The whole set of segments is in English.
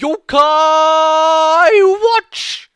Yokai Watch!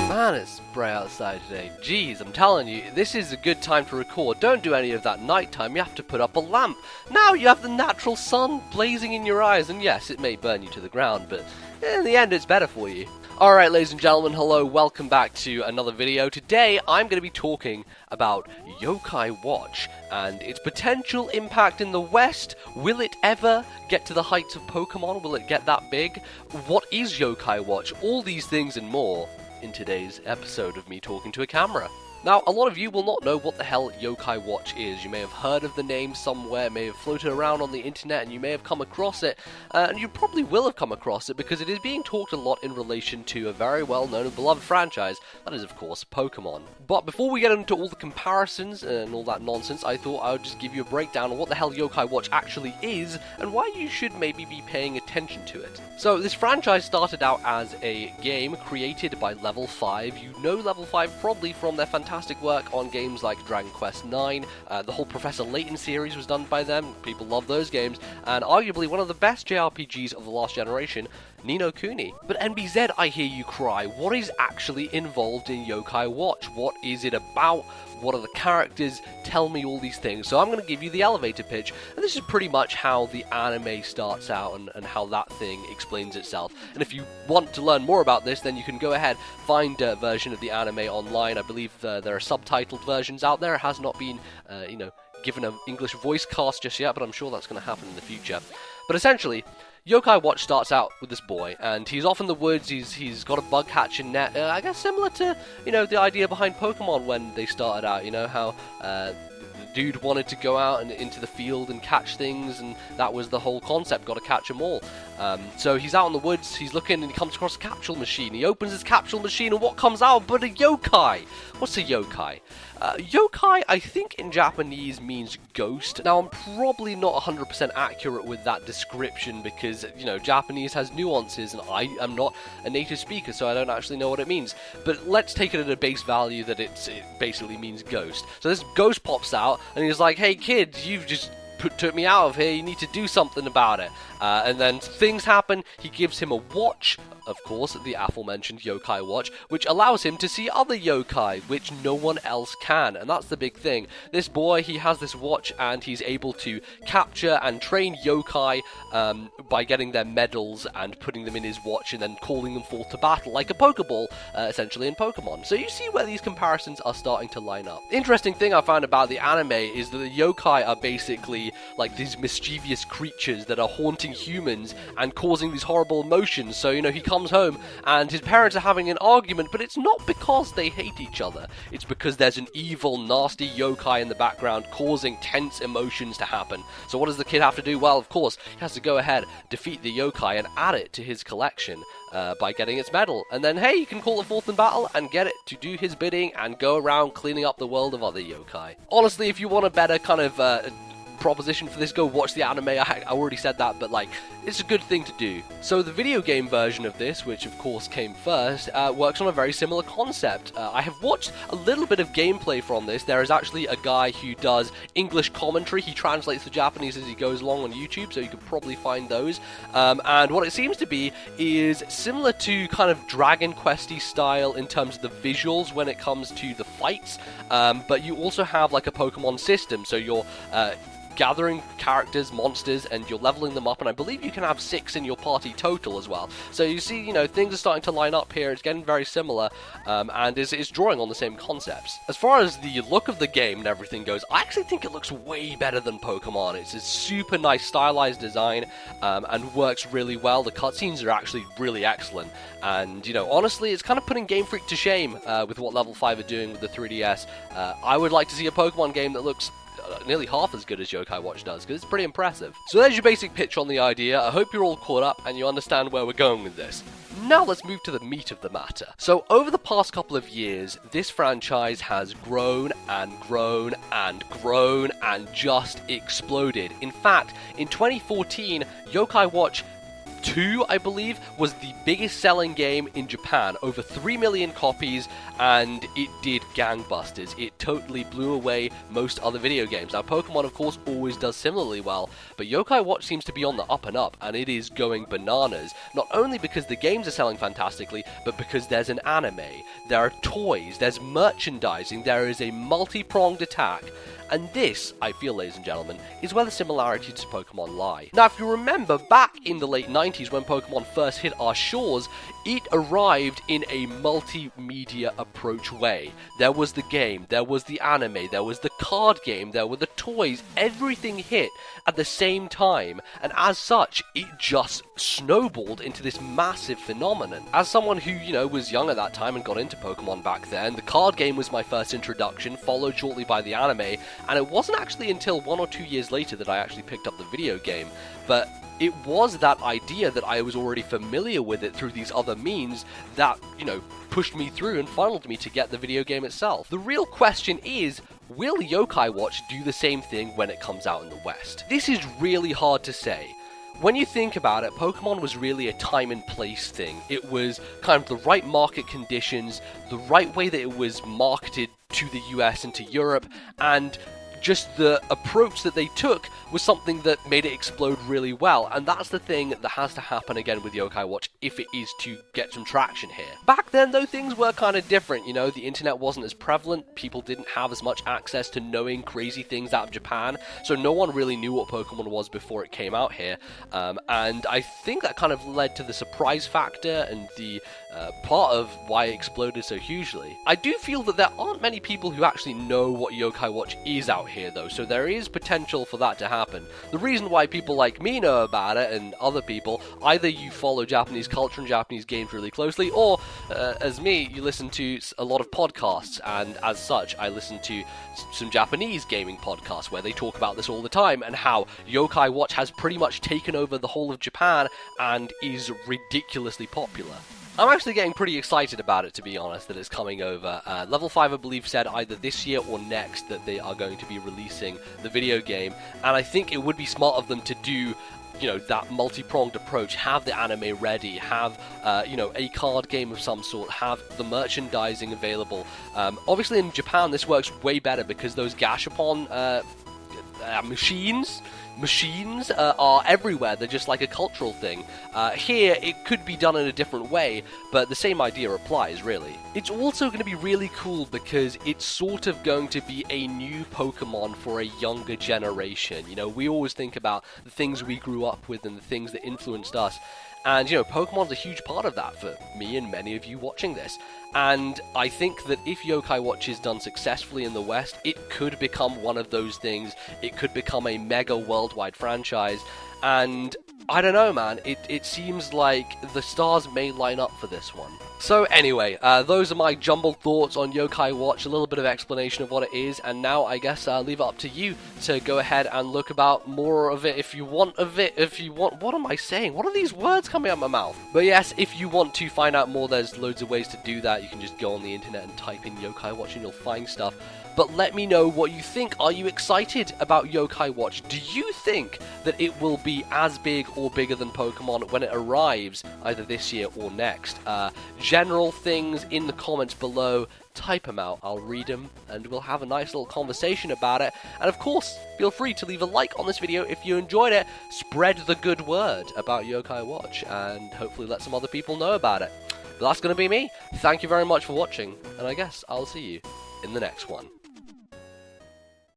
Man, it's bright outside today. Jeez, I'm telling you, this is a good time to record. Don't do any of that nighttime, you have to put up a lamp. Now you have the natural sun blazing in your eyes, and yes, it may burn you to the ground, but in the end it's better for you. Alright, ladies and gentlemen, hello, welcome back to another video. Today I'm going to be talking about Yokai Watch and its potential impact in the West. Will it ever get to the heights of Pokemon? Will it get that big? What is Yokai Watch? All these things and more in today's episode of me talking to a camera. Now, a lot of you will not know what the hell Yokai Watch is. You may have heard of the name somewhere, may have floated around on the internet, and you may have come across it, and you probably will have come across it because it is being talked a lot in relation to a very well-known and beloved franchise, that is, of course, Pokemon. But before we get into all the comparisons and all that nonsense, I thought I would just give you a breakdown of what the hell Yokai Watch actually is, and why you should maybe be paying attention to it. So, this franchise started out as a game created by Level 5. You know Level 5 probably from their fantastic work on games like Dragon Quest IX. The whole Professor Layton series was done by them. People love those games. And arguably one of the best JRPGs of the last generation, Ni no Kuni. But NBZ, I hear you cry. What is actually involved in Yokai Watch? What is it about? What are the characters? Tell me all these things. So I'm going to give you the elevator pitch, and this is pretty much how the anime starts out and how that thing explains itself. And if you want to learn more about this, then you can go ahead, find a version of the anime online. I believe there are subtitled versions out there. It has not been, given an English voice cast just yet, but I'm sure that's going to happen in the future. But essentially, Yokai Watch starts out with this boy, and he's off in the woods. He's got a bug catching net. I guess similar to the idea behind Pokemon when they started out. You know how the dude wanted to go out and into the field and catch things, and that was the whole concept. Got to catch them all. So he's out in the woods. He's looking, and he comes across a capsule machine. He opens his capsule machine, and what comes out but a yokai? What's a yokai? Yokai, I think in Japanese means ghost. Now, I'm probably not 100% accurate with that description because, Japanese has nuances and I am not a native speaker, so I don't actually know what it means. But let's take it at a base value that it basically means ghost. So this ghost pops out and he's like, hey kid, you've just took me out of here, you need to do something about it. And then things happen. He gives him a watch, of course, the aforementioned Yokai Watch, which allows him to see other yokai, which no one else can, and that's the big thing. This boy, he has this watch, and he's able to capture and train yokai by getting their medals and putting them in his watch and then calling them forth to battle, like a Pokeball, essentially in Pokemon. So you see where these comparisons are starting to line up. The interesting thing I found about the anime is that the yokai are basically like these mischievous creatures that are haunting humans and causing these horrible emotions. So, he comes home and his parents are having an argument, but it's not because they hate each other. It's because there's an evil, nasty yokai in the background causing tense emotions to happen. So what does the kid have to do? Well, of course, he has to go ahead, defeat the yokai, and add it to his collection by getting its medal. And then, hey, he can call it forth in battle and get it to do his bidding and go around cleaning up the world of other yokai. Honestly, if you want a better kind of proposition for this, go watch the anime. I already said that, but it's a good thing to do. So the video game version of this, which of course came first, works on a very similar concept. I have watched a little bit of gameplay from this. There is actually a guy who does English commentary. He translates the Japanese as he goes along on YouTube, so you could probably find those. And what it seems to be is similar to kind of Dragon Quest-y style in terms of the visuals when it comes to the fights, but you also have like a Pokemon system, so you're gathering characters, monsters, and you're leveling them up, and I believe you can have 6 in your party total as well. So you see, things are starting to line up here. It's getting very similar, and is drawing on the same concepts. As far as the look of the game and everything goes, I actually think it looks way better than Pokemon. It's a super nice stylized design, and works really well. The cutscenes are actually really excellent, and honestly, it's kind of putting Game Freak to shame with what Level 5 are doing with the 3DS. I would like to see a Pokemon game that looks nearly half as good as Yokai Watch does, because it's pretty impressive. So there's your basic pitch on the idea. I hope you're all caught up and you understand where we're going with this. Now let's move to the meat of the matter. So over the past couple of years, this franchise has grown and grown and grown and just exploded. In fact, in 2014, Yokai Watch 2, I believe, was the biggest selling game in Japan, over 3 million copies, and it did gangbusters. It totally blew away most other video games. Now, Pokemon, of course, always does similarly well, but Yokai Watch seems to be on the up and up, and it is going bananas. Not only because the games are selling fantastically, but because there's an anime, there are toys, there's merchandising, there is a multi-pronged attack. And this, I feel, ladies and gentlemen, is where the similarities to Pokemon lie. Now, if you remember, back in the late 90s when Pokemon first hit our shores, it arrived in a multimedia approach way. There was the game, there was the anime, there was the card game, there were the toys, everything hit at the same time, and as such, it just snowballed into this massive phenomenon. As someone who, was young at that time and got into Pokemon back then, the card game was my first introduction, followed shortly by the anime, and it wasn't actually until 1 or 2 years later that I actually picked up the video game, but it was that idea that I was already familiar with it through these other means that, pushed me through and funneled me to get the video game itself. The real question is, will Yokai Watch do the same thing when it comes out in the West? This is really hard to say. When you think about it, Pokemon was really a time and place thing. It was kind of the right market conditions, the right way that it was marketed to the US and to Europe, and just the approach that they took was something that made it explode really well, and that's the thing that has to happen again with Yokai Watch if it is to get some traction here. Back then, though, things were kind of different, the internet wasn't as prevalent, people didn't have as much access to knowing crazy things out of Japan, so no one really knew what Pokemon was before it came out here, and I think that kind of led to the surprise factor and the part of why it exploded so hugely. I do feel that there aren't many people who actually know what Yokai Watch is out here, though, so there is potential for that to happen. The reason why people like me know about it and other people, either you follow Japanese culture and Japanese games really closely, or as me, you listen to a lot of podcasts, and as such, I listen to some Japanese gaming podcasts where they talk about this all the time and how Yokai Watch has pretty much taken over the whole of Japan and is ridiculously popular. I'm actually getting pretty excited about it, to be honest, that it's coming over. Level 5, I believe, said either this year or next that they are going to be releasing the video game, and I think it would be smart of them to do that multi-pronged approach, have the anime ready, have, a card game of some sort, have the merchandising available. Obviously in Japan this works way better because those Gashapon machines are everywhere. They're just like a cultural thing. Here, it could be done in a different way, but the same idea applies, really. It's also going to be really cool because it's sort of going to be a new Pokemon for a younger generation. We always think about the things we grew up with and the things that influenced us. And, Pokemon's a huge part of that for me and many of you watching this. And I think that if Yokai Watch is done successfully in the West, it could become one of those things. It could become a mega worldwide franchise. And I don't know, man. It seems like the stars may line up for this one. So anyway, those are my jumbled thoughts on Yokai Watch, a little bit of explanation of what it is, and now I guess I'll leave it up to you to go ahead and look about more of it if you want what am I saying? What are these words coming out of my mouth? But yes, if you want to find out more, there's loads of ways to do that. You can just go on the internet and type in Yokai Watch and you'll find stuff. But let me know what you think. Are you excited about Yokai Watch? Do you think that it will be as big or bigger than Pokemon when it arrives, either this year or next? General things in the comments below. Type them out, I'll read them, and we'll have a nice little conversation about it. And of course, feel free to leave a like on this video if you enjoyed it. Spread the good word about Yokai Watch, and hopefully let some other people know about it. But that's going to be me. Thank you very much for watching, and I guess I'll see you in the next one.